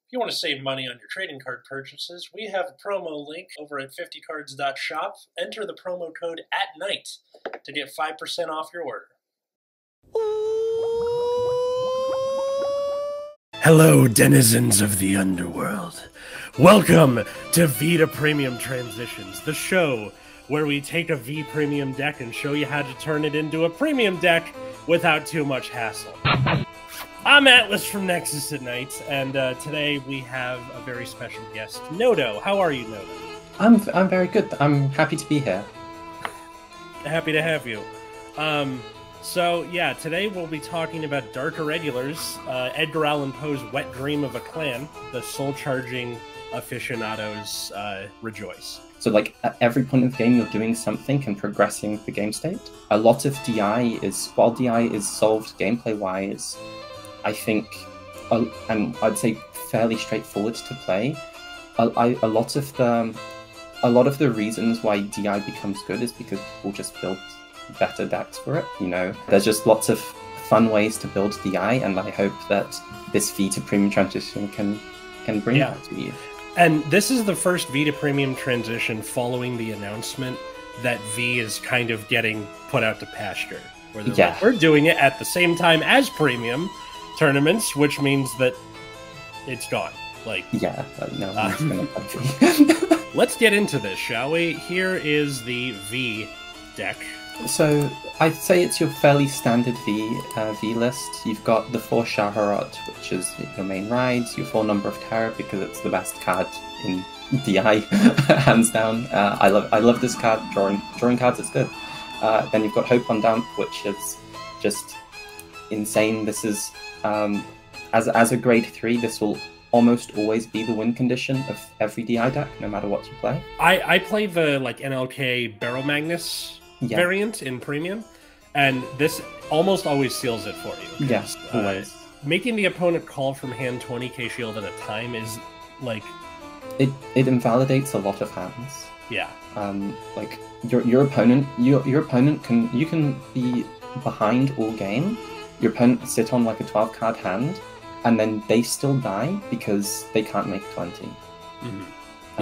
If you want to save money on your trading card purchases, we have a promo link over at 50cards.shop. Enter the promo code ATNIGHT to get 5% off your order. Hello, denizens of the underworld. Welcome to Vita Premium Transitions, the show where we take a V Premium deck and show you how to turn it into a premium deck without too much hassle. I'm Atlas from Nexus at Night, and today we have a very special guest, Noto. How are you, Noto? I'm very good. I'm happy to be here. Happy to have you. So yeah, today we'll be talking about Dark Irregulars, Edgar Allan Poe's wet dream of a clan. The soul-charging aficionados rejoice. So like at every point of the game, you're doing something and progressing the game state. A lot of DI is, while DI is solved gameplay-wise, I think, and I'd say fairly straightforward to play. A lot of the reasons why DI becomes good is because people just build better decks for it. You know, there's just lots of fun ways to build DI, and I hope that this Vita Premium transition can bring that to you. And this is the first Vita Premium transition following the announcement that V is kind of getting put out to pasture. Where they're like, we're doing it at the same time as Premium tournaments, which means that it's gone. Like, yeah, no. Let's get into this, shall we? Here is the V deck. So I'd say it's your fairly standard V list. You've got the 4 Scharhrot, which is your main rides, your 4 Number of Terror because it's the best card in DI, hands down. I love this card. Drawing cards, it's good. Then you've got Hope on Damp, which is just insane. This is as a grade 3, this will almost always be the win condition of every DI deck, no matter what you play. I play the like NLK Barrow Magnus variant in Premium, and this almost always seals it for you. Yes, always. Making the opponent call from hand 20k shield at a time is like it invalidates a lot of hands. Yeah. Like your opponent can be behind all game. Your opponent sit on like a 12 card hand, and then they still die because they can't make 20. Mm-hmm.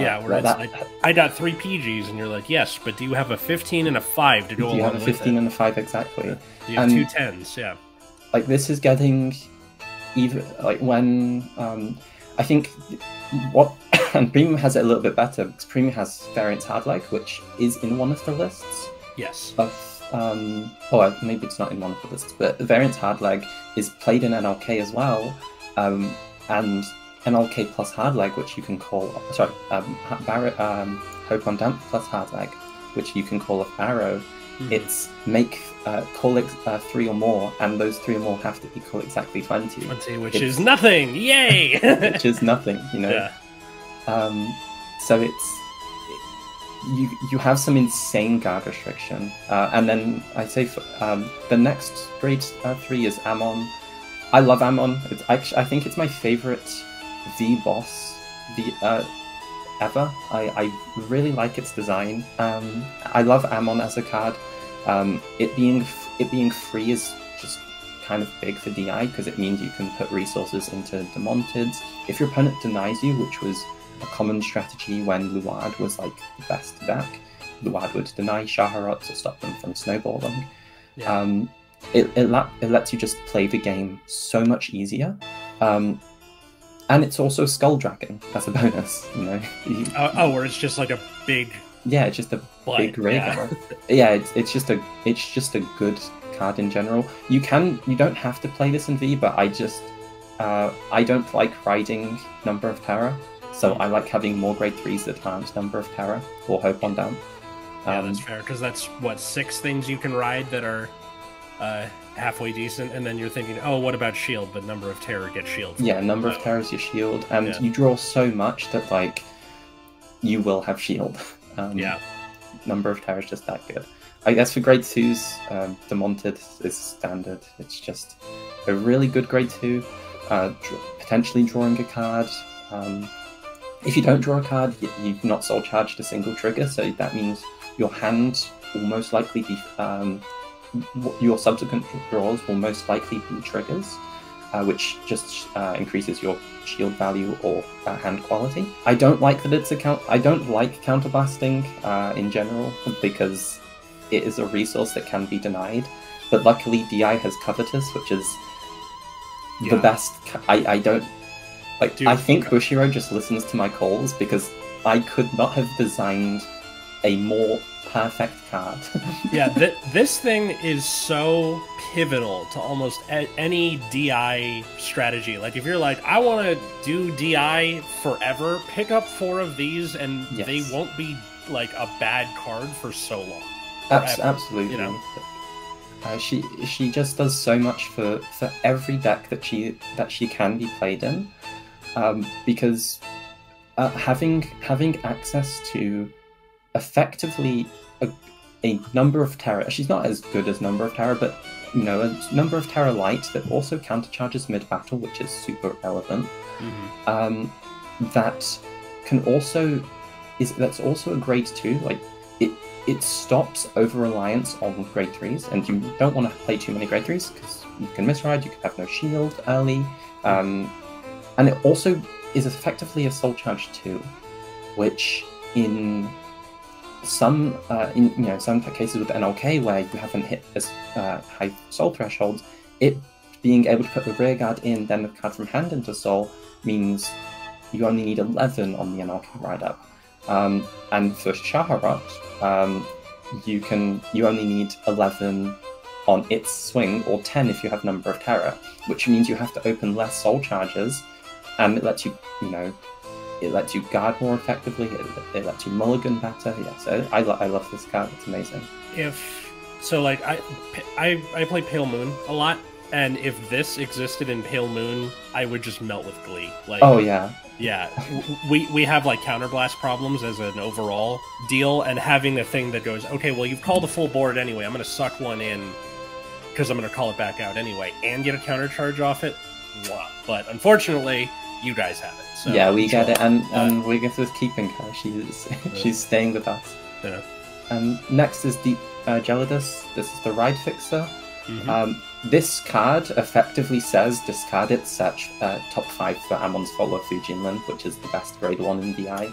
Yeah, where it's like, I got 3 PGs, and you're like, yes, but do you have a 15 and a 5 to go along with it? Do you have a 15 and a 5, exactly. Do you have 2 10s, yeah. Like, this is getting even, like, when, I think, and Premium has it a little bit better, because Premium has Variance Hardlag, which is in one of the lists. Yes. Maybe it's not in one of the lists, but Variance Hardlag is played in NLK as well, and NLK plus Hardlag, which you can call, Hope on Damp plus Hardlag, which you can call a Barrow. It's call 3 or more, and those 3 or more have to equal exactly 20. 20, which is nothing! Yay! Which is nothing, you know? Yeah. So you have some insane guard restriction. And then I'd say the next grade 3 is Ammon. I love Ammon. I think it's my favorite V boss ever. I really like its design. I love Ammon as a card. It being free is just kind of big for DI because it means you can put resources into Demontids. If your opponent denies you, which was a common strategy when Luard was like the best deck, Luard would deny Scharhrot to stop them from snowballing. Yeah. It lets you just play the game so much easier. And it's also Skull Dragon as a bonus, you know. Where it's just like a big. Yeah, it's just a big rig. Yeah, it's just a good card in general. You don't have to play this in V, but I don't like riding Number of Terror, so I like having more grade 3s that aren't Number of Terror or Hope on Damp. Yeah, that's fair, because that's what 6 things you can ride that are halfway decent, and then you're thinking, oh, what about shield? But Number of Terror gets shield. Yeah, Number of Terror is your shield, and you draw so much that like you will have shield. Number of Terror is just that good. I guess for grade 2s, Demonted is standard. It's just a really good grade 2. Potentially drawing a card. If you don't draw a card, you've not soul charged a single trigger, so that means your hand will most likely be your subsequent draws will most likely be triggers. which just increases your shield value or hand quality. I don't like that it's I don't like counterblasting in general because it is a resource that can be denied. But luckily, DI has Covetous, which is the best. I don't like. Dude, I think Bushiro just listens to my calls because I could not have designed a more perfect card. Yeah, this thing is so pivotal to almost any DI strategy. Like, if you're like, I want to do DI forever, pick up 4 of these, and they won't be like a bad card for so long. Absolutely. You know, she just does so much for every deck that she can be played in, because having access to effectively a number of Terra. She's not as good as Number of Terra, but you know, a Number of Terra light that also countercharges mid battle, which is super relevant. That can also that's also a grade 2. Like it stops over reliance on grade 3s, and you don't want to play too many grade 3s because you can misride, you can have no shield early, and it also is effectively a soul charge 2, which in some some cases with NLK where you haven't hit as high soul thresholds, it being able to put the rear guard in, then the card from hand into soul means you only need 11 on the NLK ride up. And for Scharhrot, you only need 11 on its swing, or 10 if you have Number of Terror, which means you have to open less soul charges, and it lets you, it lets you guard more effectively. It lets you mulligan better. Yeah, so I love this card. It's amazing. Like I play Pale Moon a lot, and if this existed in Pale Moon, I would just melt with glee. Like, oh yeah. Yeah, we have like counterblast problems as an overall deal, and having a thing that goes, okay, well, you've called a full board anyway, I'm going to suck one in because I'm going to call it back out anyway and get a counter charge off it. Wow. But unfortunately, you guys have it. So yeah, we get it, and we're just keeping her. She's staying with us. Yeah. Next is Deep Gelidus. This is the ride fixer. Mm-hmm. This card effectively says discard it, search top 5 for Amon's Follow Fujinland, which is the best grade 1 in DI.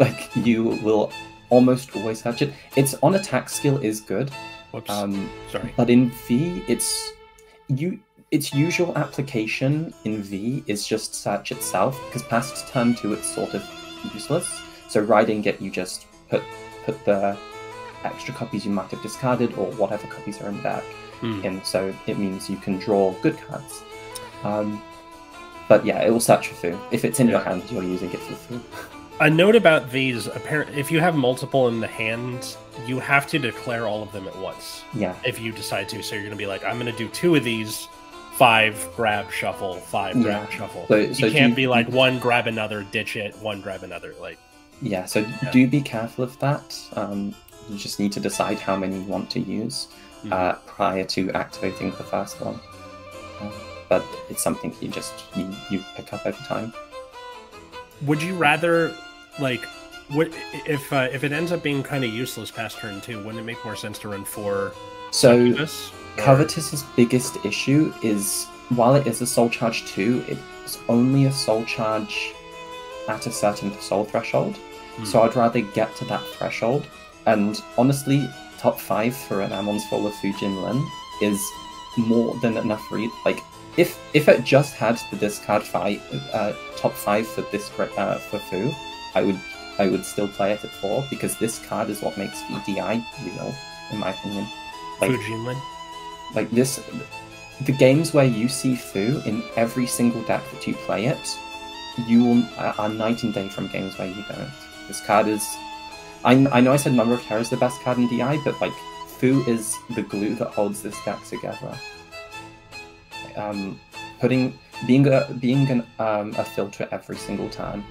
Like, you will almost always search it. Its on attack skill is good. Whoops. Sorry. But in V, its usual application in V is just search itself, because past turn 2 it's sort of useless. So riding it, you just put the extra copies you might have discarded or whatever copies are in back in, so it means you can draw good cards. But yeah, it will search for Fu. If it's in your hand, you're using it for Fu. A note about these: if you have multiple in the hand, you have to declare all of them at once. Yeah. If you decide to, so you're going to be like, I'm going to do 2 of these. 5 grab shuffle, 5 grab shuffle. So you can't be like 1 grab another, ditch it, 1 grab another. Like, yeah. So do be careful of that. You just need to decide how many you want to use prior to activating the first one. But it's something you pick up over time. Would you rather, like, if it ends up being kind of useless past turn 2, wouldn't it make more sense to run 4? So Covetous's biggest issue is, while it is a soul charge 2, it's only a soul charge at a certain soul threshold. So I'd rather get to that threshold. And honestly, top 5 for an Amon's Fall of Fujinland is more than enough. Like, if it just had the discard fight, top 5 for this for Fu, I would still play it at 4, because this card is what makes VDI real, in my opinion. Like, Fujinland? Like this, the games where you see Fu in every single deck that you play it, are night and day from games where you don't. This card is... I know I said Number of Terror is the best card in DI, but like, Fu is the glue that holds this deck together. Being a filter every single time.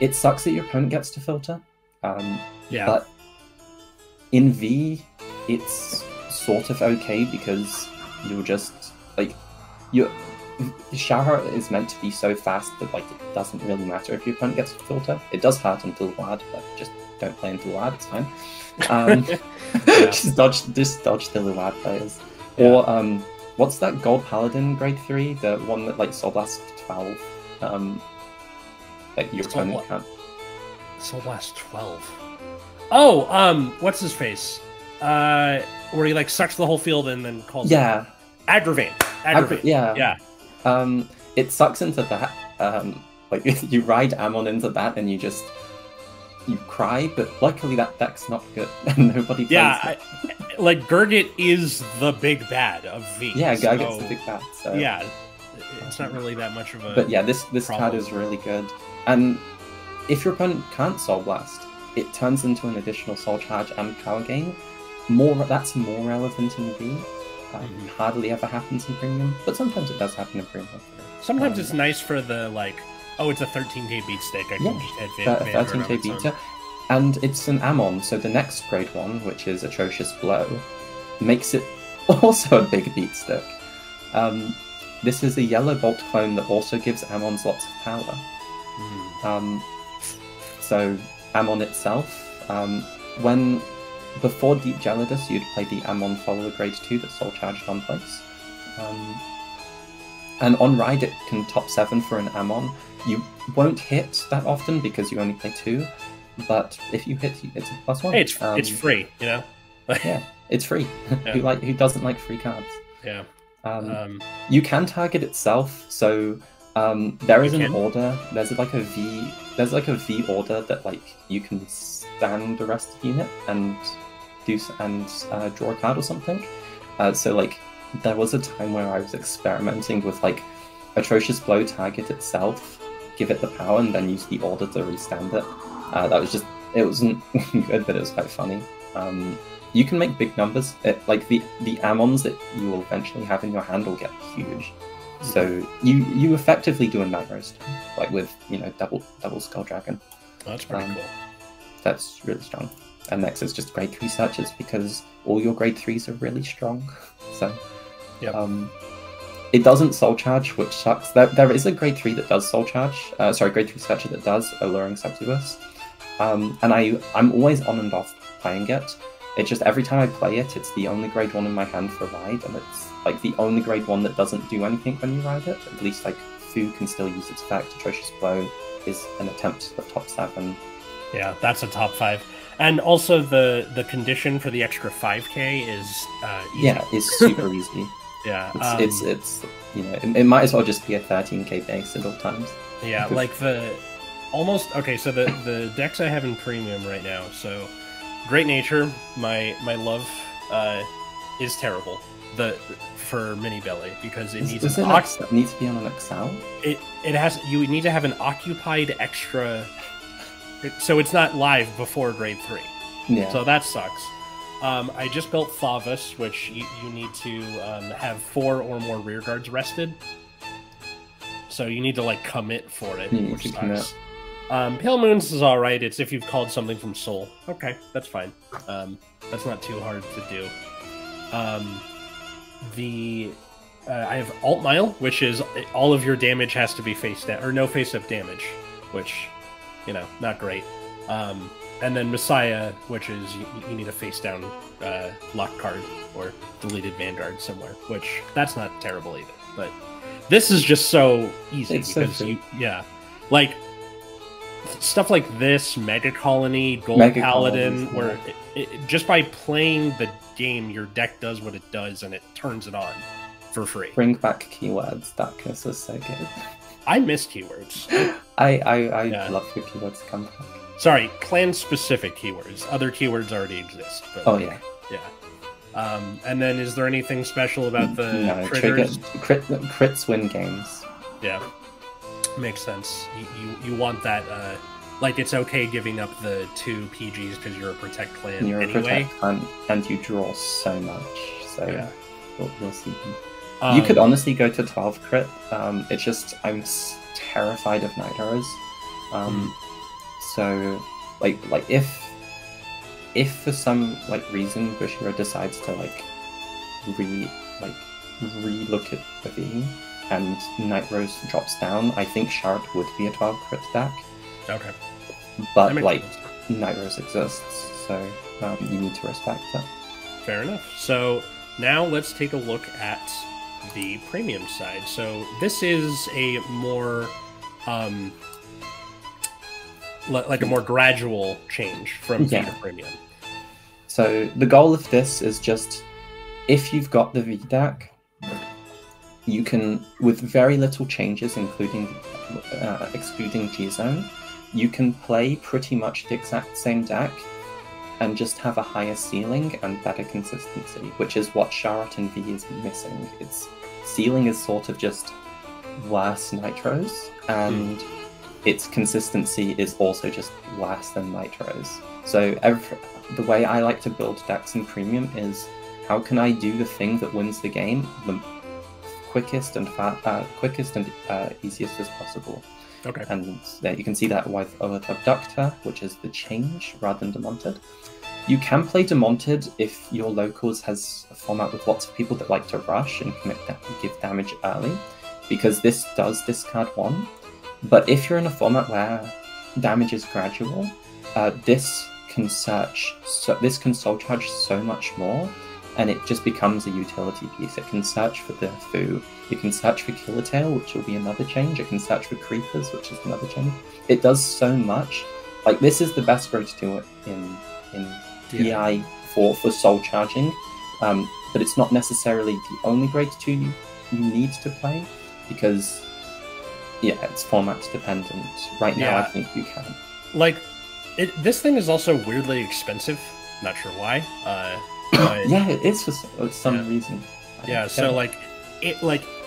It sucks that your opponent gets to filter. But in V, it's sort of okay, because you're just like, Scharhrot is meant to be so fast that like it doesn't really matter if your opponent gets a filter. It does hurt until Wad, but just don't play until Wad, it's fine. Just dodge the Wad players. Or What's that Gold Paladin grade 3? The one that like Soul Blast 12. Like your opponent can't. Soul Blast 12. Oh, what's his face? Where he like sucks the whole field and then calls. Yeah. Aggravate. Yeah. It sucks into that. Like you ride Ammon into that and you cry, but luckily that deck's not good and nobody plays it. Like Gurgit is the big bad of V. Yeah, Gurgit's the big bad. So. Yeah, it's not really that much of a. But yeah, this card is really good, and if your opponent can't Soul Blast, it turns into an additional Soul Charge and power gain. That's more relevant in V. Hardly ever happens in Premium, but sometimes it does happen in Premium. Sometimes it's nice for the like. Oh, it's a 13k beat stick. I can just hit 13k beater. And it's an Ammon, so the next grade 1, which is Atrocious Blow, makes it also a big beat stick. This is a Yellow Bolt clone that also gives Ammons lots of power. So Ammon itself, before Deep Gelidus, you'd play the Ammon Follower grade 2 that's Soul Charged on place. And on ride it can top 7 for an Ammon. You won't hit that often because you only play 2. But if you hit, it's a +1. Hey, it's free, you know. Yeah, it's free. Yeah. Who doesn't like free cards? Yeah. You can target itself. So there is an order. There's like a V order that like you can stand the rest of the unit and draw a card or something. So like there was a time where I was experimenting with like Atrocious Blow, target itself, give it the power, and then use the order to restand it. It wasn't good, but it was quite funny. You can make big numbers. Like the Ammons that you will eventually have in your hand will get huge. So you effectively do a Night Roast, like with double Skull Dragon. That's pretty cool. That's really strong. And Nexus just grade 3 searches because all your grade 3s are really strong. So it doesn't Soul Charge, which sucks. There is a grade 3 that does Soul Charge. Grade 3 searcher that does Alluring Succubus. And I'm always on and off playing it. It's just every time I play it, it's the only grade 1 in my hand for ride, and it's like the only grade 1 that doesn't do anything when you ride it. At least like Fu can still use its effect. Atrocious Blow is an attempt at top 7. Yeah, that's a top 5. And also the condition for the extra 5k is easy. Yeah, it's super easy. Yeah, it's it might as well just be a 13k base at all times. Yeah, like okay. So the decks I have in Premium right now. So Great Nature, my love, is terrible. For Mini Belly because it needs it needs to be on an XL. You need to have an occupied extra. So it's not live before grade 3. Yeah. So that sucks. I just built Thavas, which you need to have 4 or more rear guards rested. So you need to like commit for it, which sucks. Pale Moons is alright. It's if you've called something from Soul. Okay, that's fine. That's not too hard to do. I have Alt Mile, which is all of your damage has to be face down, or no face-up damage, which, not great. And then Messiah, which is you need a face-down lock card or deleted Vanguard somewhere, which that's not terrible either. But this is just so easy because like stuff like this, Mega Colony, Gold Paladin, where just by playing the game, your deck does what it does and it turns it on for free. Bring back keywords. Darkness was so good. I miss keywords. I love for keywords to come back. Sorry, clan-specific keywords. Other keywords already exist. But yeah. And then, is there anything special about the triggers? Crits win games. Yeah, makes sense. You want that. Like, it's okay giving up the 2 PGs because you're a Protect clan You're anyway. A Protect clan, and you draw so much. So yeah. We'll see. You could honestly go to 12 crit. It's just I'm terrified of Night Arrows. So like if for some reason Bushiro decides to re-look at the V and Night Rose drops down, I think Scharhrot would be a 12 crit deck. Okay. But Night Rose exists, so you need to respect it. Fair enough. So now let's take a look at the premium side. So this is a more like a more gradual change from V to premium. So the goal of this is just, if you've got the V deck, you can, with very little changes, including excluding G-Zone, you can play pretty much the exact same deck and just have a higher ceiling and better consistency, which is what ScharHOT and V is missing. Its ceiling is sort of just worse nitros, and its consistency is also just worse than nitros. So the way I like to build decks in premium is, how can I do the thing that wins the game the quickest and easiest as possible? Okay. And there you can see that with Abductor, which is the change rather than Demonted. You can play Demonted if your locals has a format with lots of people that like to rush and give damage early, because this does discard 1. But if you're in a format where damage is gradual, this can soul charge so much more, and it just becomes a utility piece. It can search for the Foo, it can search for Killer Tail, which will be another change, it can search for Creepers, which is another change. It does so much. Like, this is the best way to do it in DI for soul charging, but it's not necessarily the only grade 2 you need to play, because it's format dependent. Right now, I think you can. Like, this thing is also weirdly expensive. Not sure why. Yeah, it is for some reason. So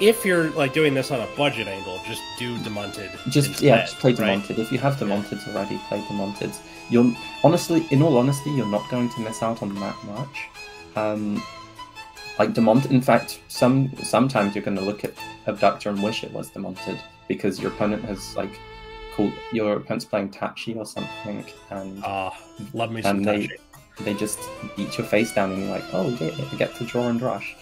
if you're like doing this on a budget angle, just do Demonted. Just play Demonted. If you have Demonteds already, play Demonteds. In all honesty, you're not going to miss out on that much. Like Demonted, in fact, sometimes you're going to look at Abductor and wish it was Demonted, because your opponent has your opponent's playing Tachi or something, and love me some Tachi. They just beat your face down, and you're like, oh, I get to draw and rush.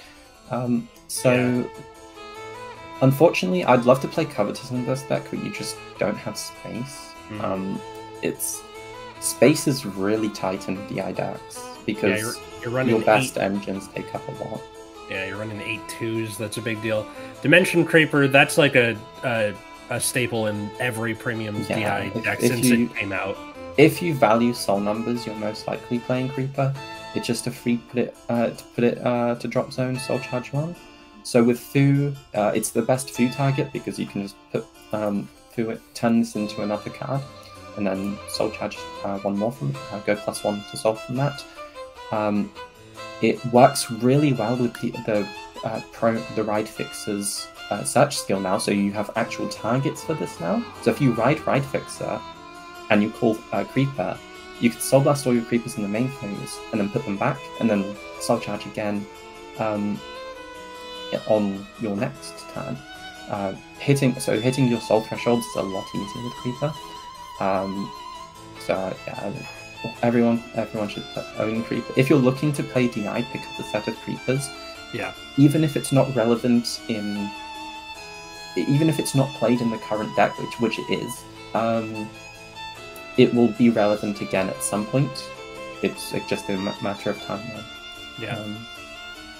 Unfortunately, I'd love to play Covetous in this deck, but you just don't have space. Space is really tight in DI decks, because you're running your best engines take up a lot. Yeah, you're running 8 2s, that's a big deal. Dimension Creeper, that's like a staple in every premium DI deck since it came out. If you value soul numbers, you're most likely playing Creeper. It's just a free to drop zone soul charge 1. So with Foo, it's the best Foo target, because you can just put Foo, it turns into another card, and then soul charge 1 more from go +1 to soul from that. It works really well with the Ride Fixer's search skill now, so you have actual targets for this now. So if you Ride Fixer and you call Creeper, you could Soul Blast all your Creepers in the main phase, and then put them back, and then Soul Charge again on your next turn. Hitting your Soul Thresholds is a lot easier with Creeper. Everyone should own Creeper. If you're looking to play DI, pick up a set of Creepers. Yeah. Even if it's not relevant even if it's not played in the current deck, which it is, it will be relevant again at some point. It's just a matter of time now. Yeah.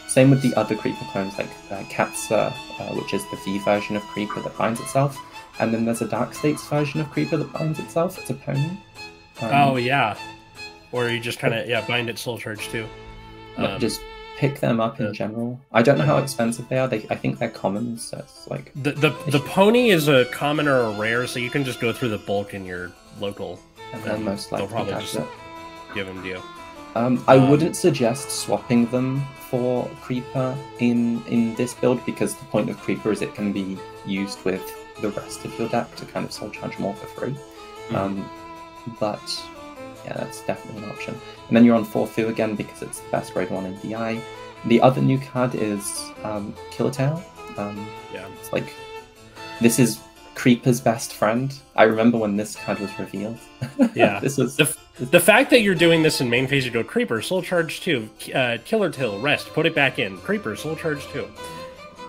Same with the other Creeper clones, like Katsa, which is the V version of Creeper that binds itself, and then there's a Dark States version of Creeper that binds itself. It's a pony. Or you just kind of bind it soul charge too. Just pick them up in general. I don't know how expensive they are. I think they're commons, so it's like the pony is a common or a rare, so you can just go through the bulk in your local, and then most likely they'll probably just give them to you. I wouldn't suggest swapping them for Creeper in this build, because the point of Creeper is it can be used with the rest of your deck to kind of soul charge more for free. But yeah, that's definitely an option. And then you're on 4 again, because it's the best grade 1 in DI. The other new card is Killer Tail. It's like, this is Creeper's best friend. I remember when this card was revealed. Yeah. This was the fact that you're doing this in main phase, you go Creeper, Soul Charge 2, Killer Tail, rest, put it back in, Creeper, Soul Charge 2.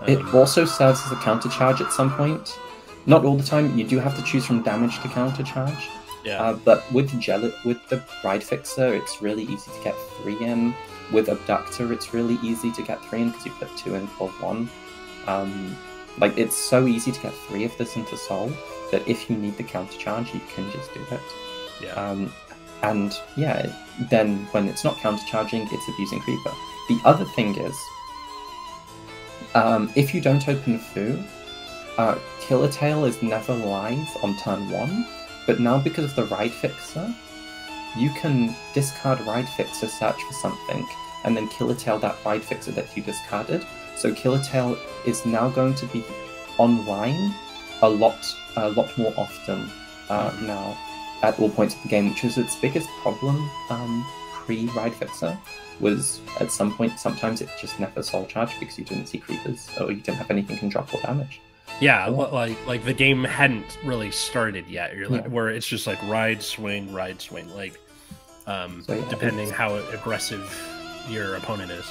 It also serves as a counter charge at some point. Not all the time. You do have to choose from damage to counter charge. Yeah. But with the Ride Fixer, it's really easy to get 3 in. With Abductor, it's really easy to get 3 in, because you put 2 in for 1. Like, it's so easy to get 3 of this into Soul that if you need the countercharge, you can just do it. Yeah. And yeah, then when it's not countercharging, it's abusing Creeper. The other thing is, if you don't open Fu, Killer Tail is never live on turn 1, but now because of the Ride Fixer, you can discard Ride Fixer, search for something, and then Killer Tail that Ride Fixer that you discarded. So Killer Tail is now going to be online a lot more often now at all points of the game, which is its biggest problem pre-Ride Fixer. Was at some point, sometimes it just never soul charged because you didn't see creepers or you didn't have anything can drop or damage. Yeah, like the game hadn't really started yet. You're like, where it's just like ride, swing, like depending how aggressive your opponent is.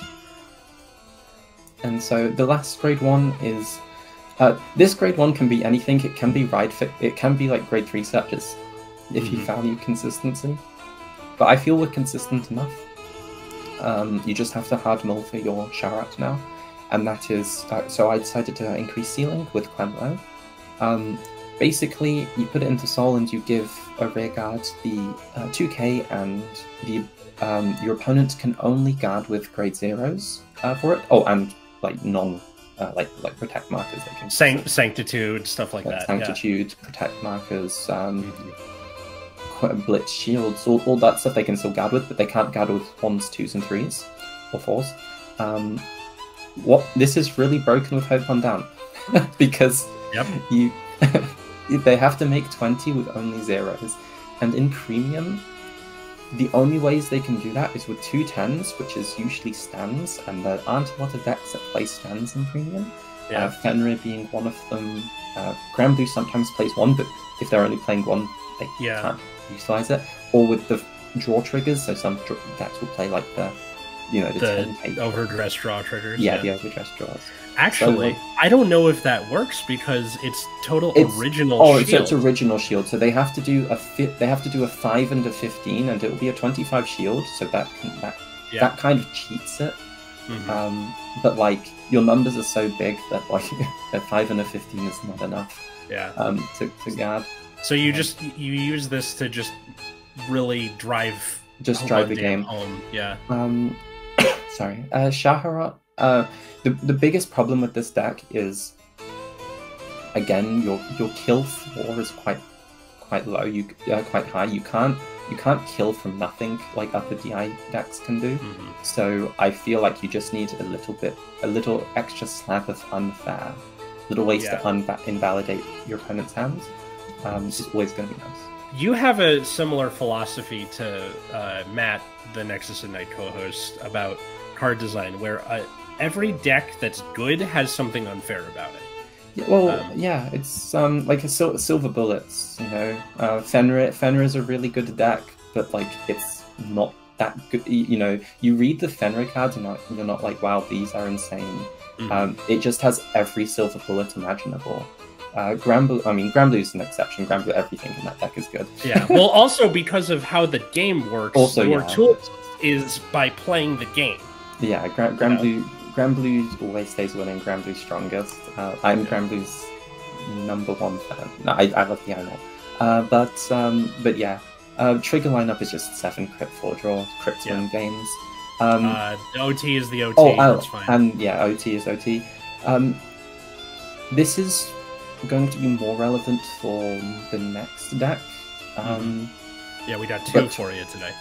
And so the last grade 1 is this grade 1 can be anything. It can be it can be like grade 3 searches if you value consistency. But I feel we're consistent enough. You just have to hard mill for your Scharhrot now, and that is so I decided to increase ceiling with Clemlo. Basically, you put it into Soul and you give a rear guard the 2k, and the your opponent can only guard with grade 0s for it. Oh, and like non like protect markers. They can Sanctitude, stuff like that. Sanctitude, protect markers. Blitz shields, all that stuff they can still guard with, but they can't guard with 1s, 2s, and 3s, or 4s. What this is really broken with Hope on Down, because you they have to make 20 with only 0s, and in Premium, the only ways they can do that is with 2 10s, which is usually stands, and there aren't a lot of decks that play stands in Premium. Fenrir being one of them. Grand Blue sometimes plays 1, but if they're only playing 1, they can't utilize it, or with the draw triggers. So some decks will play like the 10 overdressed draw triggers. The overdressed draws. Actually, I don't know if that works because it's original. Oh, so it's original shield. So they have to do a 5 and a 15, and it will be a 25 shield. So that kind of cheats it. But like your numbers are so big that like a 5 and a 15 is not enough. To guard. So you use this to just really drive the game home. Sorry, Scharhrot. The biggest problem with this deck is, again, your kill floor is quite low. Quite high. You can't kill from nothing like upper DI decks can do. So I feel like you just need a little extra slab of unfair, little ways to invalidate your opponent's hands. It's always going to be nice. You have a similar philosophy to Matt, the Nexus and Night co-host, about card design, where every deck that's good has something unfair about it. It's like a Silver Bullets. Fenrir is a really good deck, but like it's not that good. You read the Fenrir cards, and you're not like, wow, these are insane. It just has every Silver Bullet imaginable. Grand Blue is an exception. Grand Blue, everything in that deck is good. Well, also because of how the game works, your tool is by playing the game. Grand Blue always stays winning. Grand Blue's strongest. I'm Grand Blue's #1 fan. No, I love the animal. But yeah, trigger lineup is just 7 crit 4 draw, crit win games. OT is the OT. That's fine. And OT is OT. This is going to be more relevant for the next deck. We got 2 for you today.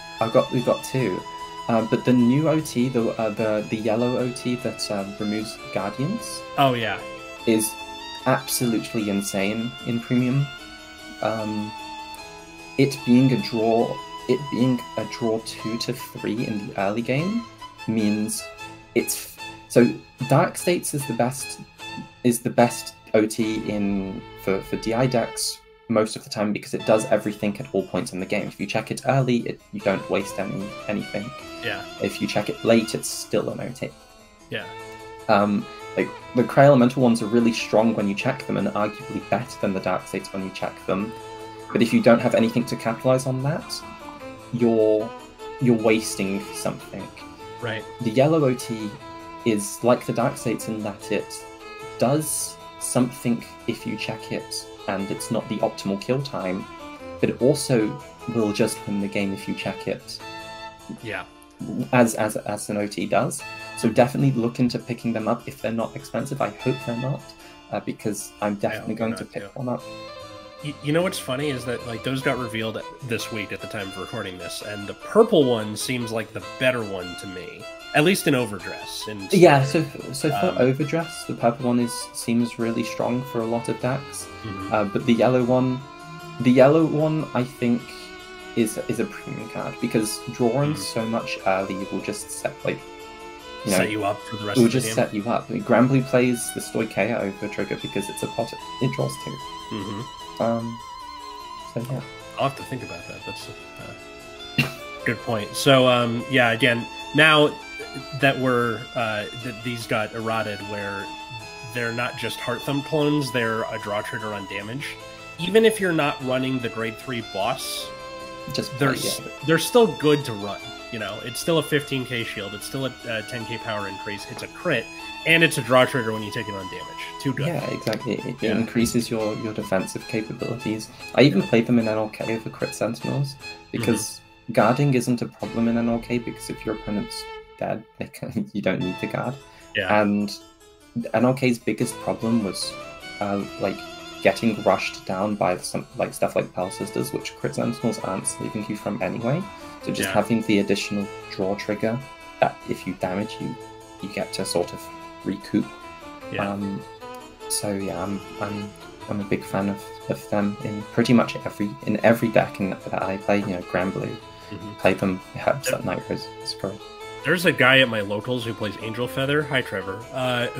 We've got 2. But the new OT, the yellow OT that removes Guardians, is absolutely insane in Premium. It being a draw 2 to 3 in the early game means it's Dark States is the best OT for DI decks most of the time, because it does everything at all points in the game. If you check it early, you don't waste anything. If you check it late, it's still an OT. Like the Cry Elemental ones are really strong when you check them, and arguably better than the Dark States when you check them. But if you don't have anything to capitalize on that, you're wasting something. Right. The yellow OT is like the Dark States in that does something if you check it, and it's not the optimal kill time, but it also will just win the game if you check it. Yeah. As an OT does. So definitely look into picking them up if they're not expensive. I hope they're not, because I'm definitely going to pick one up. You know what's funny is that like those got revealed this week at the time of recording this, and the purple one seems like the better one to me, at least in overdress. Yeah, so for overdress, the purple one seems really strong for a lot of decks, but the yellow one I think is a premium card, because drawing so much early will just set set you up for the rest of the game. It will just set you up. I mean, Granblue plays the Stoicheia over trigger because it's a pot. It draws 2. So yeah, I'll have to think about that. That's a good point. So yeah, again, now that that these got errated, where they're not just Heart Thumb clones, they're a draw trigger on damage. Even if you're not running the grade 3 boss, they're still good to run. You know, it's still a 15k shield, it's still a 10k power increase, it's a crit, and it's a draw trigger when you take it on damage. Too good. Yeah, exactly. It increases your defensive capabilities. I even played them in NLK over crit sentinels, because guarding isn't a problem in NLK, because if your opponent's dead, you don't need to guard. Yeah. And NLK's biggest problem was like getting rushed down by some stuff like Pearl Sisters, which crit sentinels aren't saving you from anyway. So just having the additional draw trigger that if you damage you get to sort of recoup. Yeah. So yeah, I'm a big fan of them in pretty much every deck that I play. You know, Granblue, play them. Helps that Night Rose is great. There's a guy at my locals who plays Angel Feather. Hi, Trevor.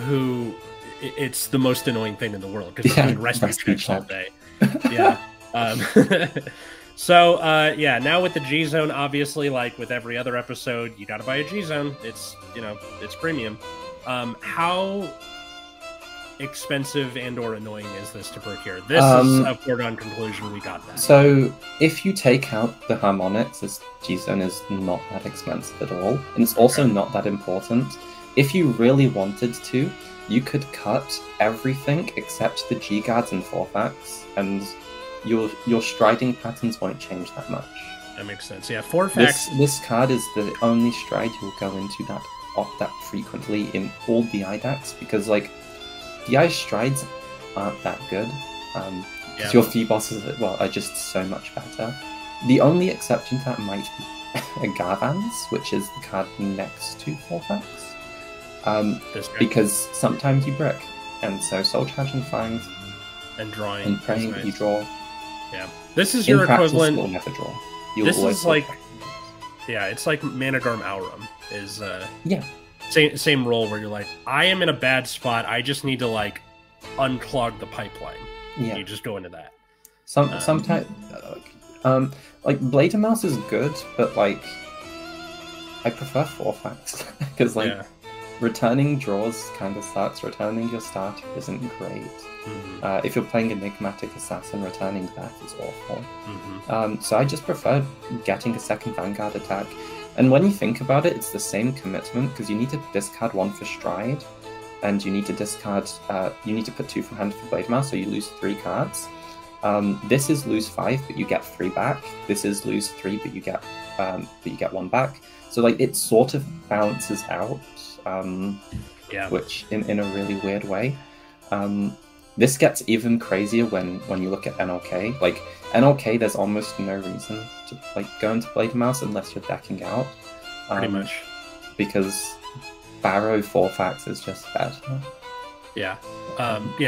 Who it's the most annoying thing in the world because he's doing rescue checks all day. Yeah. So, yeah, now with the G-Zone, obviously, like with every other episode, you gotta buy a G-Zone. It's, you know, it's premium. How expensive and or annoying is this to procure? This is a foregone conclusion, we got that. So, if you take out the harmonics, this G-Zone is not that expensive at all, and it's also not that important. If you really wanted to, you could cut everything except the G-Guards and Forfax, and your striding patterns won't change that much. That makes sense. Yeah, Forfax. This card is the only stride you'll go into that frequently in all DI decks, because like DI strides aren't that good. Because your fee bosses are just so much better. The only exception to that might be a Garvans, which is the card next to Forfax. Because sometimes you brick, and so Soul Charge and Fangs and drawing and praying that you draw. Yeah, this is your equivalent. You'll never draw. This is like, yeah, it's like Managarm Aurum is same role where you're like, I am in a bad spot. I just need to like unclog the pipeline. Yeah, you just go into that. Sometimes, like Blade and Mouse is good, but like I prefer Forfax because like returning draws kind of sucks. Returning your starter isn't great. If you're playing Enigmatic Assassin, returning that is awful. So I just prefer getting a second Vanguard attack. And when you think about it, it's the same commitment, because you need to discard 1 for Stride, and you need to discard. You need to put 2 from hand for Blade Mouse, so you lose 3 cards. This is lose 5, but you get 3 back. This is lose 3, but you get 1 back. So like it sort of balances out. Which in a really weird way. This gets even crazier when you look at NLK. Like NLK, there's almost no reason to like go into Blade Mouse unless you're decking out. Pretty much. Because Barrow Forfax is just better. Yeah.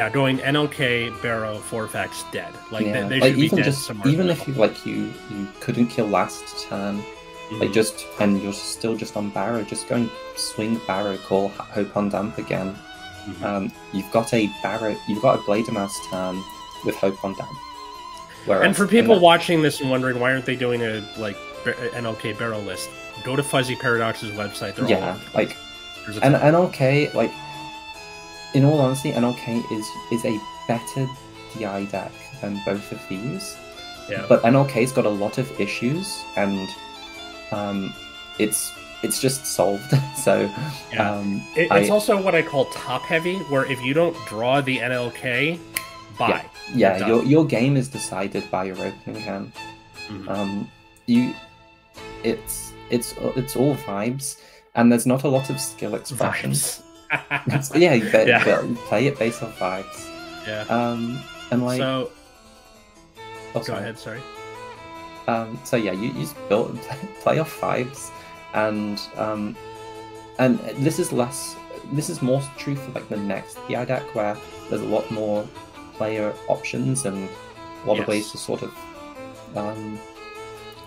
Going NLK, Barrow, Forfax, dead. Like they like should be even dead just somewhere. Even if you couldn't kill last turn, like and you're still just on Barrow, just go and swing Barrow, call Hope on Dump again. You've got a Blade Mouse turn with Hope on Dump. And for people watching this and wondering why aren't they doing a like NLK Barrow list, go to Fuzzy Paradox's website. They're all like and NLK, like in all honesty, NLK is a better DI deck than both of these. Yeah. But NLK's got a lot of issues, and it's it's just solved. So yeah. It's also what I call top heavy, where if you don't draw the NLK, bye. Yeah, your game is decided by your opening hand. It's all vibes, and there's not a lot of skill expressions. Play it based off vibes. Yeah. And like so. Go ahead. Sorry. So yeah, you just play off vibes, and this is more true for like the next DI deck, where there's a lot more player options and a lot of ways to sort of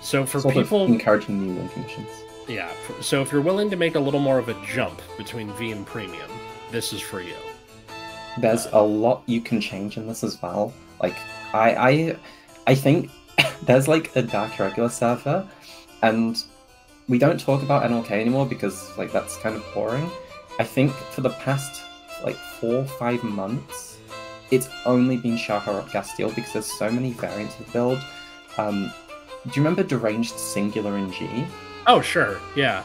so for people encouraging new win conditions. Yeah, so if you're willing to make a little more of a jump between V and Premium, this is for you. There's a lot you can change in this as well. Like I think there's like a dark regular server, and we don't talk about NLK anymore because like that's kind of boring. I think for the past like 4 or 5 months, it's only been Scharhrot Gasteel because there's so many variants of the build. Do you remember Deranged Singular in G? Oh sure, yeah.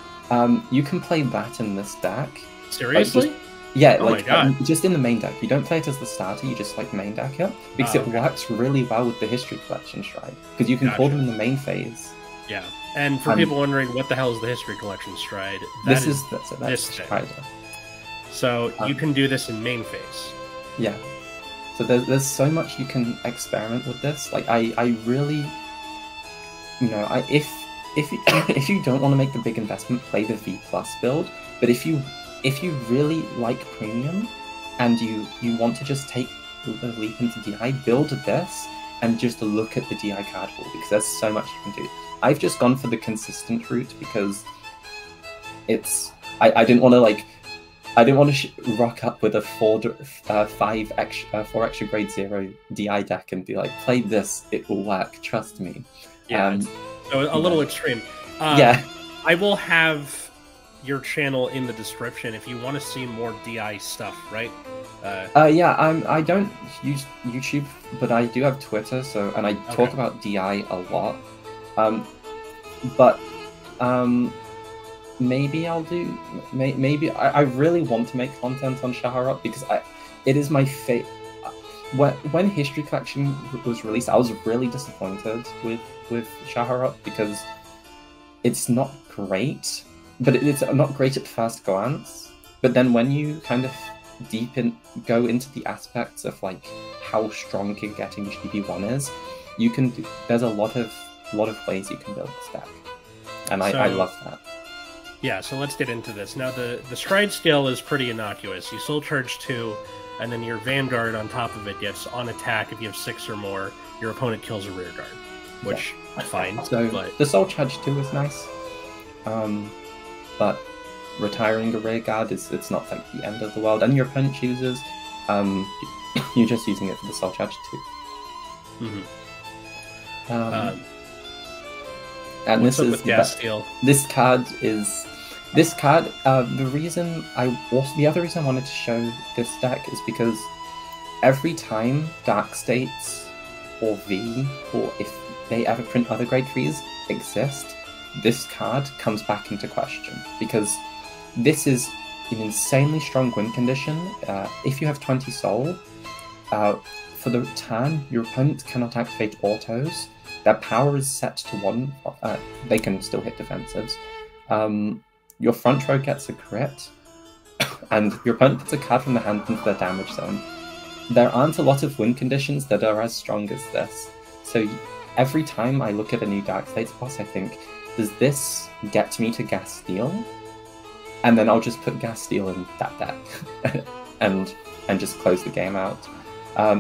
You can play that in this deck. Seriously? Like, just in the main deck. You don't play it as the starter, you just like main deck it. Because it works really well with the History Collection Stride. Because you can call them in the main phase. Yeah, and for people wondering what the hell is the History Collection Stride, that's this thing. So you can do this in main phase. Yeah. So there's so much you can experiment with this. Like I really, if you don't want to make the big investment, play the V Plus build. But if you really like Premium and you want to just take the leap into DI, build this and just look at the DI card pool, because there's so much you can do. I've just gone for the consistent route because I didn't want to rock up with a 4 extra grade 0 DI deck and be like, play this, it will work, trust me. Yeah, so a little extreme. I will have your channel in the description if you want to see more DI stuff, right? I don't use YouTube, but I do have Twitter, and I talk about DI a lot. Maybe I'll do. Maybe I really want to make content on Scharhrot because it is my favorite. When History Collection was released, I was really disappointed with Scharhrot because it's not great. But it's not great at first glance. But then when you kind of go into the aspects of like how strong can getting GB1 is, there's a lot of ways you can build this deck, and I love that. Yeah, so let's get into this now. The stride scale is pretty innocuous. You soul charge 2, and then your Vanguard on top of it gets on attack if you have 6 or more. Your opponent kills a rear guard, which fine. So but the soul charge 2 is nice. But retiring a rear guard it's not like the end of the world, and your opponent chooses. You're just using it for the soul charge 2. And this is this card. The other reason I wanted to show this deck is because every time Dark States or V, or if they ever print other grade 3s exist, this card comes back into question, because this is an insanely strong win condition. If you have 20 soul, for the turn, your opponent cannot activate autos. Their power is set to 1. They can still hit defensives. Your front row gets a crit, and your opponent puts a card from the hand into their damage zone. There aren't a lot of win conditions that are as strong as this. So every time I look at a new Dark States boss, I think, does this get me to Gasteel? And then I'll just put Gasteel in that deck and just close the game out.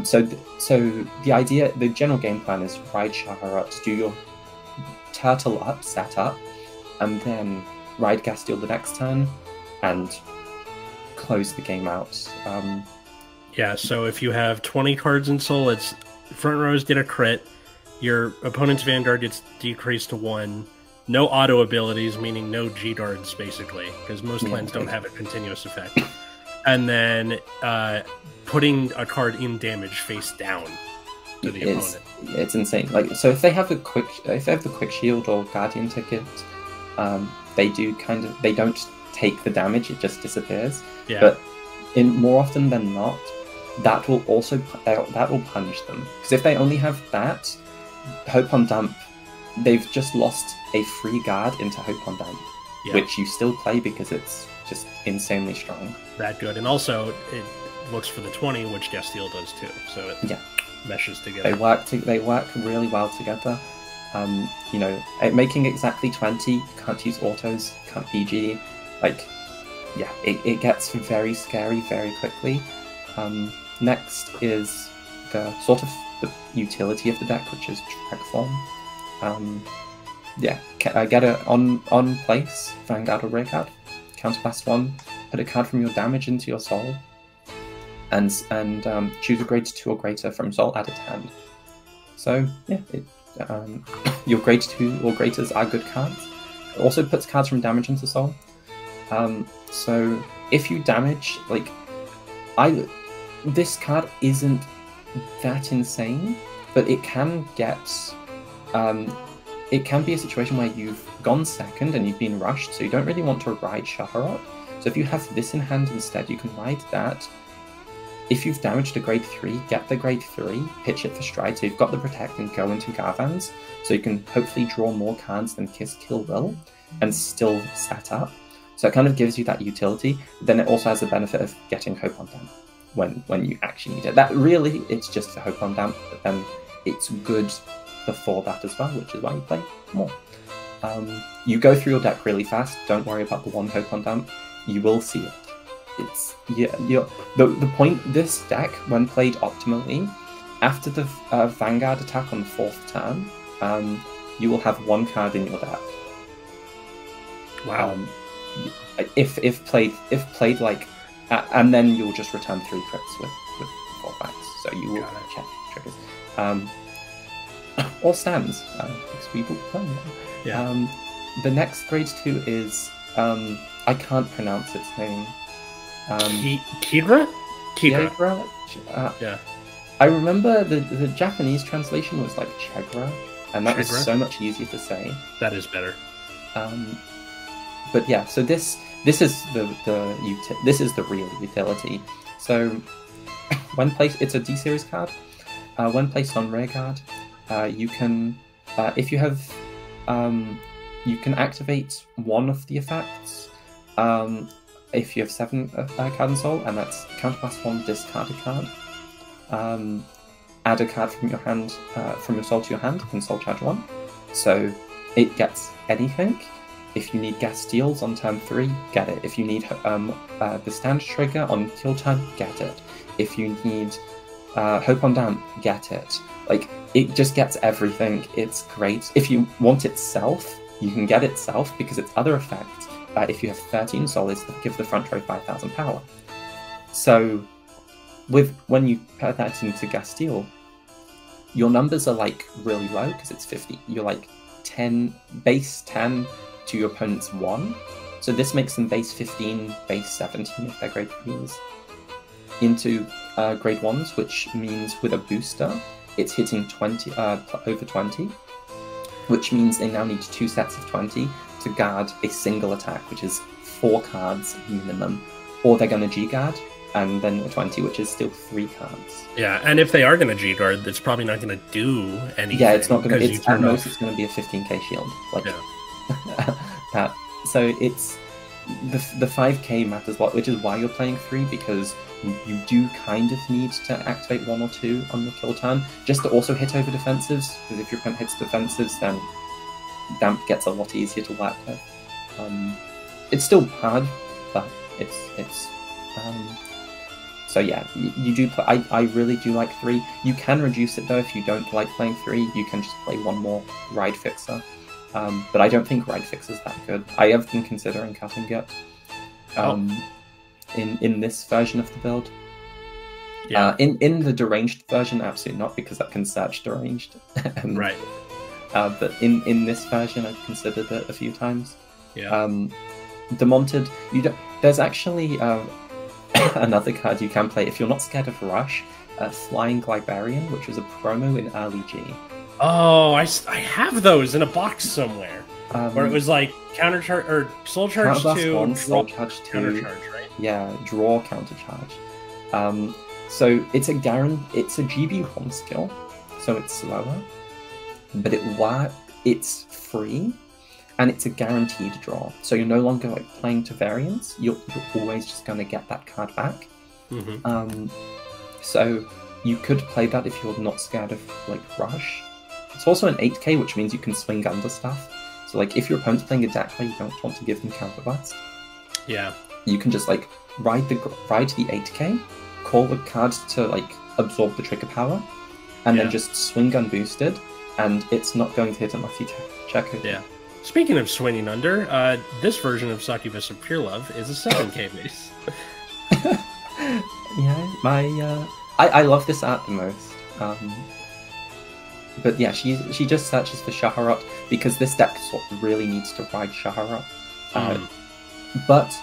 So the general game plan is ride Scharhrot, do your turtle up, set up, and then ride Gasteel the next turn and close the game out. Yeah, so if you have 20 cards in soul, it's front rows get a crit, your opponent's Vanguard gets decreased to 1. No auto abilities, meaning no G guards, basically, because most lands don't have a continuous effect. And then putting a card in damage face down to the opponent. It's insane. Like, so if they have the quick shield or guardian ticket, they don't take the damage; it just disappears. Yeah. But more often than not, that will also that will punish them, because if they only have that Hope on Damp, they've just lost a free guard into Hope on Damp, which you still play because it's just insanely strong. That good, and also it looks for the 20, which Gasteel does too. So it meshes together. They work really well together. You know, making exactly 20, can't use autos, can't PG. Like, yeah, it gets very scary very quickly. Next is the sort of the utility of the deck, which is drag form. Get it on place, Vanguard or Rearguard, counterblast 1, put a card from your damage into your soul, and choose a grade 2 or greater from soul, add it to hand. So yeah, your grade 2 or greaters are good cards. It also puts cards from damage into soul. So if you damage, like, this card isn't that insane, but it can get, it can be a situation where you've gone second and you've been rushed, so you don't really want to ride Scharhrot. So if you have this in hand instead, you can ride that. If you've damaged a grade 3, get the grade 3, pitch it for stride, so you've got the protect and go into Garvans, so you can hopefully draw more cards than Kill Will, and still set up. So it kind of gives you that utility. Then it also has the benefit of getting Hope on Damp when you actually need it. That really, it's just for Hope on Damp, but then it's good before that as well, which is why you play more. You go through your deck really fast. Don't worry about the one Hope on Damp. You will see it. It's the point. This deck, when played optimally, after the Vanguard attack on the 4th turn, you will have 1 card in your deck. Wow. If played like, and then you'll just return 3 crits with 4 backs. So you will check triggers. Or stands. Because we will play them. Yeah. The next grade 2 is I can't pronounce its name. Kidra? Kidra? Yeah. I remember the Japanese translation was like Chegra, and that was so much easier to say. That is better. But yeah, so this is the real utility. So when placed, it's a D series card. When placed on Rearguard, you can, if you have, you can activate one of the effects. If you have 7 card in soul, and that's counterblast 1, discard a card. Add a card from your hand, from your soul to your hand, and soul charge 1. So it gets anything. If you need Gasteels on turn 3, get it. If you need the stand trigger on kill turn, get it. If you need Hope on Damp, get it. Like, it just gets everything. It's great. If you want itself, you can get itself, because its other effect, if you have 13 soul, is to give the front row 5,000 power. So when you put that into Gasteel, your numbers are like really low, because it's 50. You're like 10, base 10 to your opponent's 1. So this makes them base 15, base 17 if they're grade 3s, into grade 1s, which means with a booster, it's hitting 20 over 20, which means they now need 2 sets of 20 to guard a single attack, which is 4 cards minimum, or they're going to G-guard, and then a 20, which is still 3 cards. Yeah, and if they are going to G-guard, it's probably not going to do anything. Yeah, it's not going to, at most it's going to be a 15k shield. Like, yeah. So it's, the 5k matters a lot, which is why you're playing 3, because you do kind of need to activate 1 or 2 on your kill turn, just to also hit over defensives, because if your opponent hits defensives, then Damp gets a lot easier to work with. It's still hard, but it's so yeah, you do play, I really do like 3. You can reduce it though if you don't like playing 3, you can just play 1 more Ride Fixer. But I don't think Ride Fixer's that good. I have been considering cutting it. In this version of the build. Yeah. In the deranged version, absolutely not, because that can search deranged. Right. But in this version, I've considered it a few times. Yeah. Demonted, there's actually another card you can play if you're not scared of Rush, Flying Glibarian, which was a promo in early G. Oh, I have those in a box somewhere. Where it was like counter charge or soul charge Counterblast 2, one, draw, soul charge 2, counter charge, right? Yeah, draw, counter charge. So it's a GB1 skill, so it's slower, but it's free, and it's a guaranteed draw. So you're no longer like playing to variance. You're always just going to get that card back. So you could play that if you're not scared of like rush. It's also an 8k, which means you can swing under stuff. So like if your opponent's playing a deck where you don't want to give them counterblast, yeah, you can just like ride the 8k, call the card to like absorb the trigger power, and then just swing unboosted, and it's not going to hit unless you check it. Yeah. Speaking of swinging under, this version of Succubus of Pure Love is a 7k base. Yeah, I love this art the most. But yeah, she just searches for Scharhrot because this deck really needs to ride Scharhrot. But,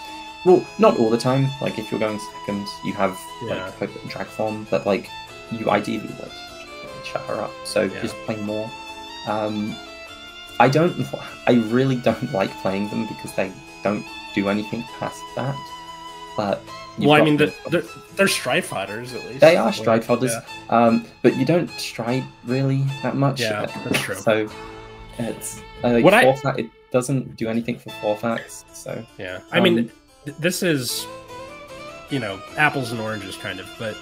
well, not all the time. Like, if you're going second, you have like drag form, but like, you ideally would Scharhrot, so just play more. I really don't like playing them because they don't do anything past that. But well, I mean, they're stride fighters at least. They are stride fighters, but you don't stride really that much. Yeah, that's true. So it's it doesn't do anything for 4-facts. So yeah, I mean, this is, you know, apples and oranges kind of, but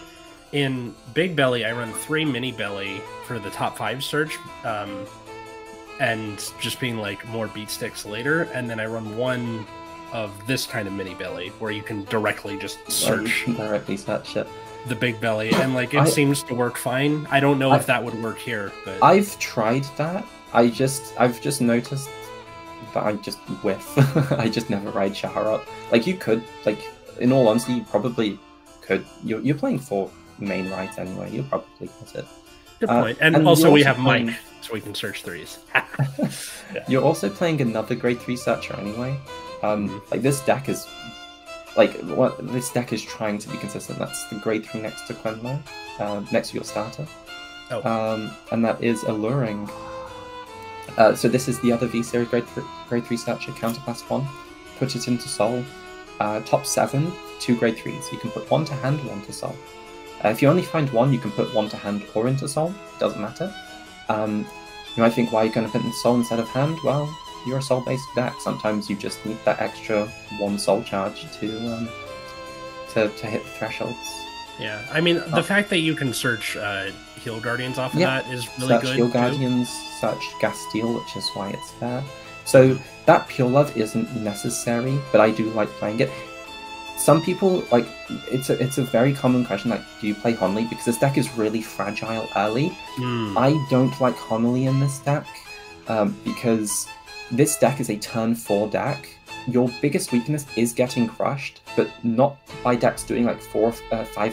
in Big Belly, I run 3 Mini Belly for the top 5 search, and just being like more beat sticks later, and then I run 1 of this kind of Mini Belly where you can directly just search the Big Belly, and like it seems to work fine. I don't know if that would work here, but I've tried that. I've just noticed that I just whiff. I just never ride Scharhrot. Like you could, like in all honesty, you probably could. You're playing 4 main right anyway. You'll probably get it. Good point. And also we have Mike, so we can search 3s. Yeah. You're also playing another grade 3 searcher anyway. Like this deck is this deck is trying to be consistent. That's the grade 3 next to Quenlo, next to your starter. And that is alluring. So this is the other V series grade 3 searcher, counterblast 1. Put it into soul. Top 7, 2 grade 3s. You can put 1 to hand, 1 to soul. If you only find 1, you can put 1 to hand or into soul. Doesn't matter. You might think, why are you going to put in soul instead of hand? Well, you're a soul-based deck. Sometimes you just need that extra 1 soul charge to hit the thresholds. Yeah, I mean, the fact that you can search Heal Guardians off of that is really search good. Heal Guardians, search Gasteel, which is why it's there. So that Pure Love isn't necessary, but I do like playing it. Some people, like, it's a very common question, like, do you play Homily? Because this deck is really fragile early. I don't like Homily in this deck, because this deck is a turn 4 deck. Your biggest weakness is getting crushed, but not by decks doing like 5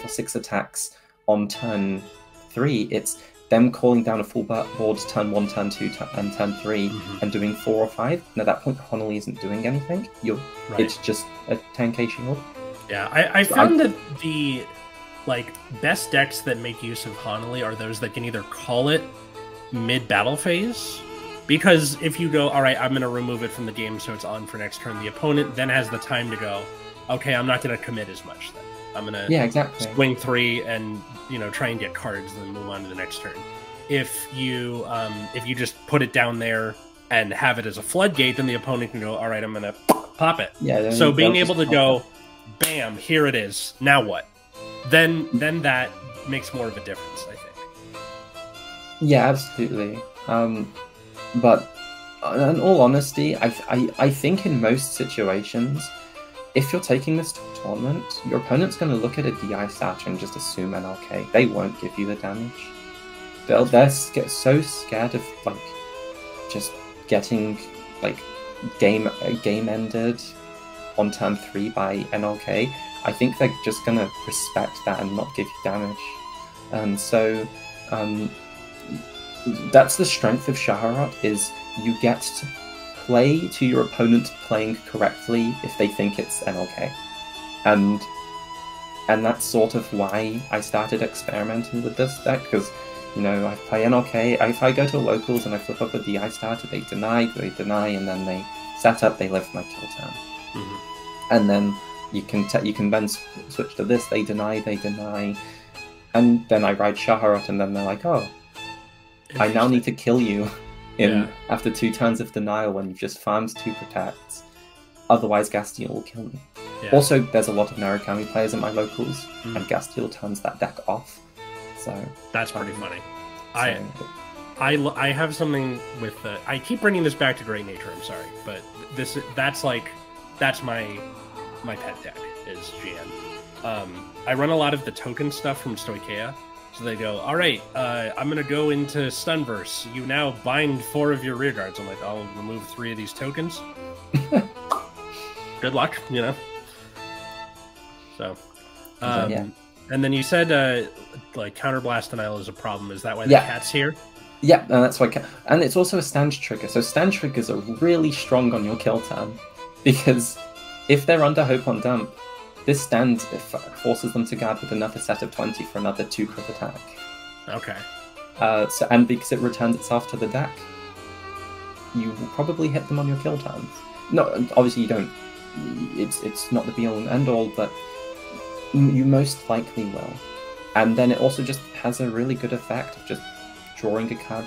or 6 attacks on turn 3. It's them calling down a full board turn 1, turn 2, and turn 3, and doing 4 or 5. And at that point, Homily isn't doing anything. It's just a 10k shield. Yeah, I found that the best decks that make use of Homily are those that can either call it mid-battle phase, because if you go, all right, I'm going to remove it from the game so it's on for next turn, the opponent then has the time to go, okay, I'm not going to commit as much then. I'm going to swing 3 and, you know, try and get cards and then move on to the next turn. If you just put it down there and have it as a floodgate, then the opponent can go, all right, I'm going to pop it. Yeah. So being able to go, bam, here it is, now what? Then that makes more of a difference, I think. Yeah, absolutely. But in all honesty, I think in most situations, if you're taking this to a tournament, your opponent's going to look at a DI stat and just assume NLK. They won't give you the damage. They'll get so scared of like just getting like game ended on turn 3 by NLK. I think they're just going to respect that and not give you damage. And so that's the strength of Scharhrot, is you get to play to your opponent playing correctly if they think it's NLK. And that's sort of why I started experimenting with this deck, because You know, I play NRK. If I go to locals and I flip up a DI starter, they deny, and then they set up, they live my kill turn. And then you can then switch to this, they deny, and then I ride Scharhrot, and then they're like, oh, I now need to kill you after 2 turns of denial when you've just farmed 2 protects. Otherwise, Gastiel will kill me. Yeah. Also, there's a lot of Narukami players in my locals, and Gastiel turns that deck off. So that's pretty funny. I have something with I keep bringing this back to Great Nature. I'm sorry, but that's my pet deck is GN. I run a lot of the token stuff from Stoicheia. So they go, all right, I'm going to go into Stunverse. You now bind 4 of your rear guards. I'm like, I'll remove 3 of these tokens. Good luck, you know? So, yeah. And then you said, like, Counterblast Denial is a problem. Is that why the cat's here? Yeah, and that's why. And it's also a stand trigger. So stand triggers are really strong on your kill turn. Because if they're under Hope on Dump, this stand forces them to guard with another set of 20 for another 2 crit attack. Okay. And because it returns itself to the deck, you will probably hit them on your kill turns. No, obviously you don't. It's not the be-all and end-all, but you most likely will. And then it also just has a really good effect of just drawing a card,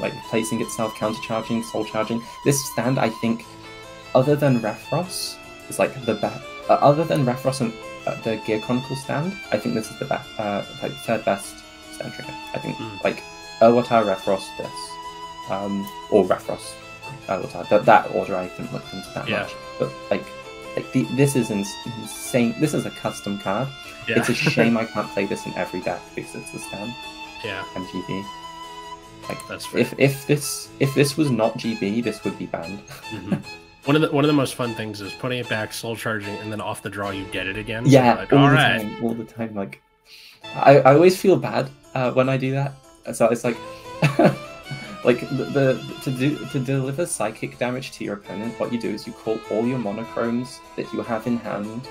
like placing itself, countercharging, soul charging. This stand, I think, other than Refros, is like the best. Other than Refros and the Gear Chronicle stand, I think this is the best, like 3rd best stand trigger. I think like Erwatar, Refros, this, or Refros, Erwatar. That order I haven't looked into that much, but this is insane. This is a custom card. Yeah. It's a shame I can't play this in every deck because it's a stand. Yeah. And GB. Like that's fair. If this was not GB, this would be banned. One of the most fun things is putting it back, soul charging, and then off the draw you get it again. Yeah, so like, all the time. Like, I always feel bad when I do that. So it's like, like to deliver psychic damage to your opponent, what you do is you call all your monochromes that you have in hand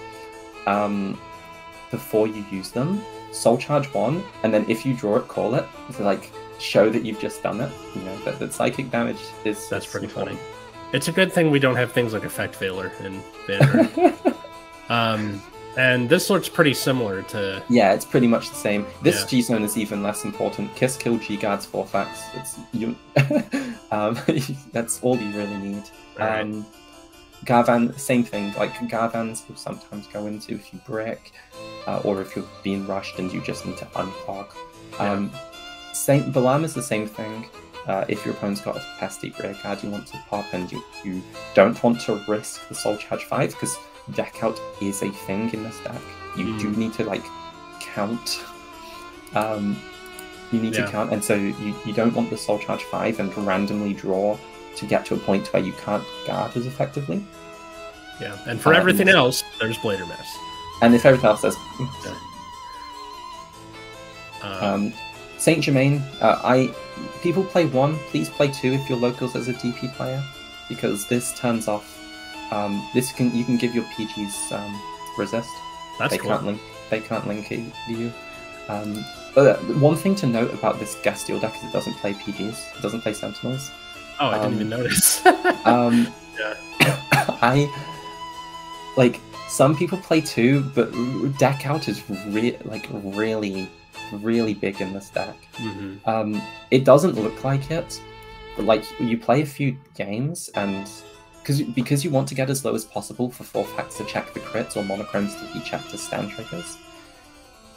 before you use them. Soul charge 1, and then if you draw it, call it to like show that you've just done it. You know that psychic damage is. That's pretty funny. It's a good thing we don't have things like Effect Veiler in Vanguard. And this looks pretty similar to... Yeah, it's pretty much the same. This G-Zone is even less important. Kiss, kill, G-Guards, 4 facts. That's all you really need. Right. Garvan, same thing. Like, Garvans will sometimes go into if you brick, or if you're being rushed and you just need to unclog. Balam is the same thing. If your opponent's got a pesty rear guard you want to pop and you don't want to risk the Soul Charge 5, because deck out is a thing in this deck. You do need to, like, count. You need to count, and so you don't want the Soul Charge 5 and randomly draw to get to a point where you can't guard as effectively. Yeah, and for everything else, there's Blader Mess. And if everything else, there's... Saint Germain, people play 1, please play 2 if you're locals as a DP player, because this turns off. You can give your PGs resist. That's cool. They can't link it to you. But one thing to note about this Gastiel deck is it doesn't play PGs. It doesn't play Sentinels. Oh, I didn't even notice. Some people play 2, but deck out is really big in this deck. It doesn't look like it, but like you play a few games and because you want to get as low as possible for 4 facts to check the crits or monochromes to be checked as stand triggers,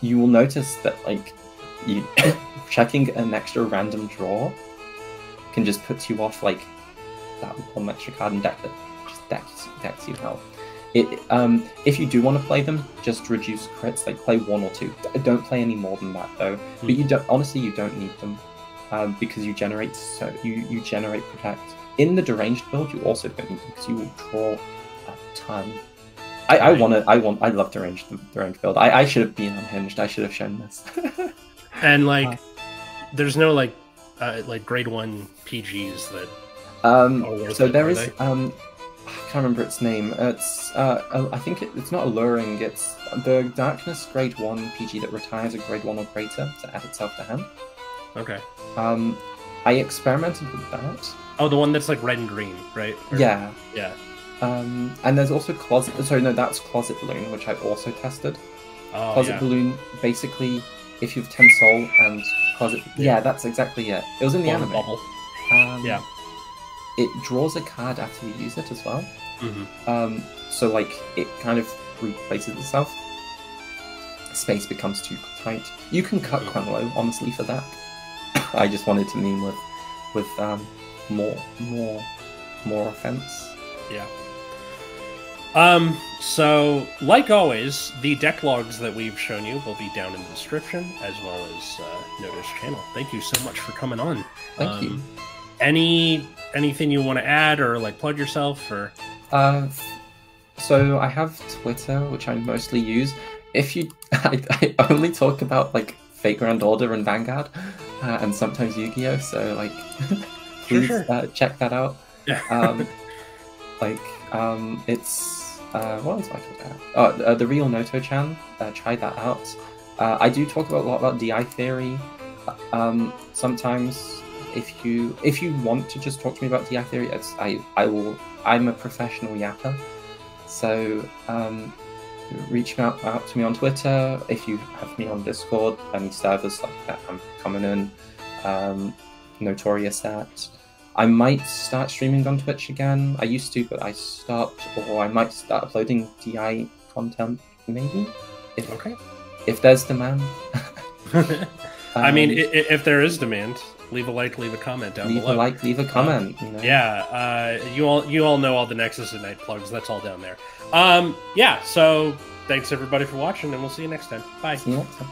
you will notice that like you checking an extra random draw can just put you off like that one extra card in deck that just decks you hell. If you do want to play them, just reduce crits, like play 1 or 2. Don't play any more than that though. But you don't need them because you generate protect. In the deranged build, you also don't need them because you will draw a ton. I love deranged build. I should have been unhinged. I should have shown this. And like, there's no like grade 1 PGs that. So there is. I can't remember its name. It's I think it's not alluring. It's the Darkness grade 1 PG that retires a grade 1 or greater to add itself to hand. Okay. I experimented with that. Oh, the one that's like red and green, right? Or... Yeah. Yeah. And there's also Closet... Sorry, no, that's Closet Balloon, which I've also tested. Oh, Closet Balloon, basically, if you have 10 soul and Closet... Yeah, that's exactly it. It was in the anime. Bubble. Yeah. It draws a card after you use it as well. Mm-hmm. So, like, it kind of replaces itself. Space becomes too tight. You can cut Quenlo, honestly, for that. I just wanted to meme with more offense. Yeah. So, like always, the deck logs that we've shown you will be down in the description, as well as Noto's channel. Thank you so much for coming on. Thank you. Anything you want to add or like plug yourself or? So I have Twitter, which I mostly use. If you, I only talk about like Fate Grand Order and Vanguard, and sometimes Yu-Gi-Oh. So like, please check that out. It's what else I talk about? The real NotoChan. Try that out. I do talk a lot about DI theory. Sometimes, if you want to just talk to me about DI theory, I'm a professional yapper. So reach out to me on Twitter. If you have me on Discord and servers like that, I'm coming in. Notorious at. I might start streaming on Twitch again. I used to, but I stopped. Or I might start uploading DI content, maybe. If there's demand. I mean, if there is demand, leave a like, leave a comment down below. Leave a like, leave a comment. You know? Yeah, you all know all the Nexus at Night plugs. That's all down there. Yeah. So thanks everybody for watching, and we'll see you next time. Bye. See you next time.